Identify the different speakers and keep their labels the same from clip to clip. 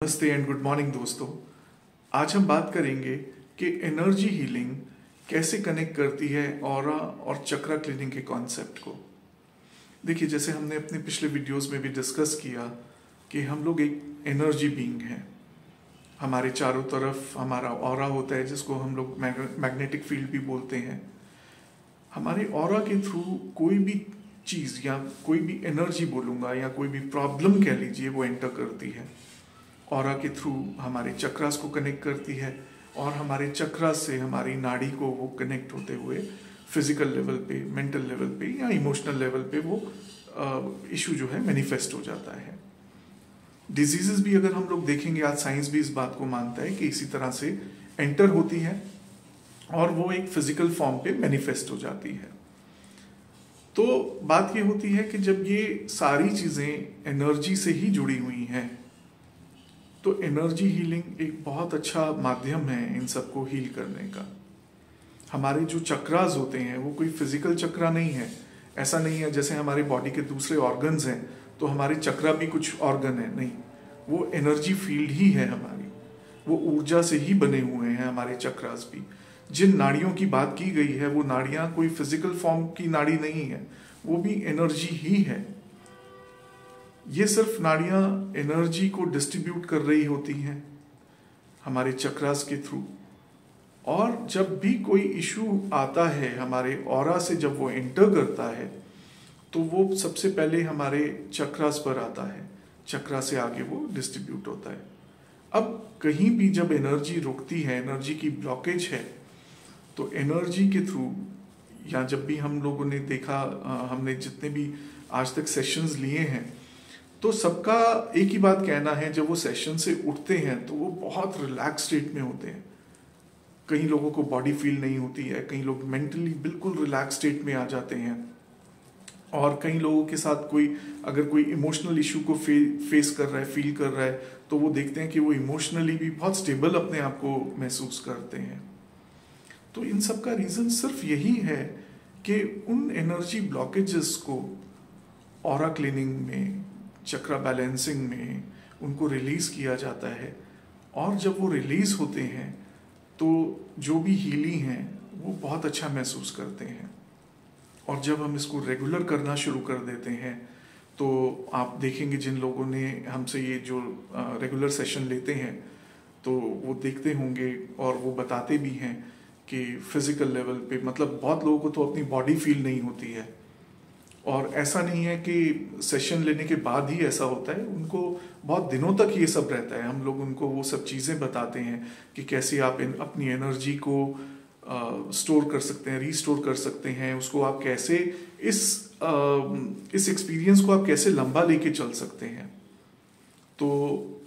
Speaker 1: नमस्ते and good morning दोस्तों। आज हम बात करेंगे कि एनर्जी हीलिंग कैसे कनेक्ट करती है ऑरा और चक्रा क्लीनिंग के कॉन्सेप्ट को। देखिए, जैसे हमने अपने पिछले वीडियोस में भी डिस्कस किया कि हम लोग एक एनर्जी बीइंग हैं। हमारे चारों तरफ हमारा ऑरा होता है, जिसको हम लोग मैग्नेटिक फील्ड भी बोलते हैं। हमारे ऑरा के थ्रू कोई भी चीज़ या कोई भी एनर्जी बोलूँगा या कोई भी प्रॉब्लम कह लीजिए, वो एंटर करती है। ऑरा के थ्रू हमारे चक्रास को कनेक्ट करती है और हमारे चक्रास से हमारी नाड़ी को वो कनेक्ट होते हुए फिजिकल लेवल पे, मेंटल लेवल पे या इमोशनल लेवल पे वो इशू जो है मैनिफेस्ट हो जाता है। डिजीजेस भी अगर हम लोग देखेंगे, आज साइंस भी इस बात को मानता है कि इसी तरह से एंटर होती है और वो एक फिजिकल फॉर्म पे मैनिफेस्ट हो जाती है। तो बात ये होती है कि जब ये सारी चीज़ें एनर्जी से ही जुड़ी हुई हैं, तो एनर्जी हीलिंग एक बहुत अच्छा माध्यम है इन सबको हील करने का। हमारे जो चक्रास होते हैं वो कोई फिजिकल चक्रा नहीं है। ऐसा नहीं है जैसे हमारे बॉडी के दूसरे ऑर्गन्स हैं तो हमारे चक्रा भी कुछ ऑर्गन है, नहीं। वो एनर्जी फील्ड ही है हमारी, वो ऊर्जा से ही बने हुए हैं हमारे चक्रास भी। जिन नाड़ियों की बात की गई है वो नाड़ियाँ कोई फिजिकल फॉर्म की नाड़ी नहीं है, वो भी एनर्जी ही है। ये सिर्फ नाड़ियाँ एनर्जी को डिस्ट्रीब्यूट कर रही होती हैं हमारे चक्रास के थ्रू। और जब भी कोई इशू आता है हमारे ऑरा से, जब वो एंटर करता है तो वो सबसे पहले हमारे चक्रास पर आता है, चक्रा से आगे वो डिस्ट्रीब्यूट होता है। अब कहीं भी जब एनर्जी रुकती है, एनर्जी की ब्लॉकेज है, तो एनर्जी के थ्रू या जब भी हम लोगों ने देखा, हमने जितने भी आज तक सेशंस लिए हैं, तो सबका एक ही बात कहना है, जब वो सेशन से उठते हैं तो वो बहुत रिलैक्स स्टेट में होते हैं। कई लोगों को बॉडी फील नहीं होती है, कई लोग मेंटली बिल्कुल रिलैक्स स्टेट में आ जाते हैं, और कई लोगों के साथ अगर कोई इमोशनल इशू को फेस कर रहा है, फील कर रहा है, तो वो देखते हैं कि वो इमोशनली भी बहुत स्टेबल अपने आप को महसूस करते हैं। तो इन सब का रीज़न सिर्फ यही है कि उन एनर्जी ब्लॉकेजेस को ऑरा क्लीनिंग में, चक्रा बैलेंसिंग में उनको रिलीज़ किया जाता है। और जब वो रिलीज़ होते हैं तो जो भी हीली हैं वो बहुत अच्छा महसूस करते हैं। और जब हम इसको रेगुलर करना शुरू कर देते हैं तो आप देखेंगे, जिन लोगों ने हमसे ये जो रेगुलर सेशन लेते हैं तो वो देखते होंगे और वो बताते भी हैं कि फिजिकल लेवल पे, मतलब बहुत लोगों को तो अपनी बॉडी फील नहीं होती है। और ऐसा नहीं है कि सेशन लेने के बाद ही ऐसा होता है, उनको बहुत दिनों तक ये सब रहता है। हम लोग उनको वो सब चीज़ें बताते हैं कि कैसे आप अपनी एनर्जी को स्टोर कर सकते हैं, रीस्टोर कर सकते हैं, उसको आप कैसे इस एक्सपीरियंस को आप कैसे लंबा लेके चल सकते हैं। तो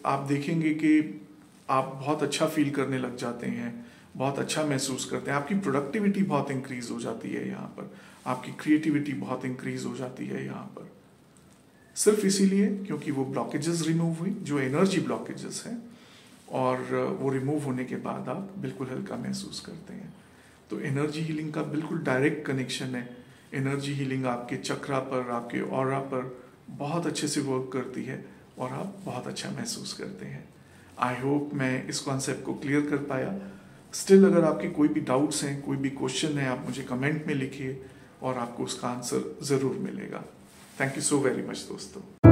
Speaker 1: आप देखेंगे कि आप बहुत अच्छा फील करने लग जाते हैं, बहुत अच्छा महसूस करते हैं, आपकी प्रोडक्टिविटी बहुत इंक्रीज हो जाती है यहाँ पर, आपकी क्रिएटिविटी बहुत इंक्रीज हो जाती है यहाँ पर। सिर्फ इसीलिए क्योंकि वो ब्लॉकेजेस रिमूव हुई, जो एनर्जी ब्लॉकेजेस हैं, और वो रिमूव होने के बाद आप बिल्कुल हल्का महसूस करते हैं। तो एनर्जी हीलिंग का बिल्कुल डायरेक्ट कनेक्शन है। एनर्जी हीलिंग आपके चक्रा पर, आपके ऑरा पर बहुत अच्छे से वर्क करती है और आप बहुत अच्छा महसूस करते हैं। आई होप मैं इस कॉन्सेप्ट को क्लियर कर पाया। स्टिल अगर आपके कोई भी डाउट्स हैं, कोई भी क्वेश्चन है, आप मुझे कमेंट में लिखिए और आपको उसका आंसर ज़रूर मिलेगा। Thank you so very much दोस्तों।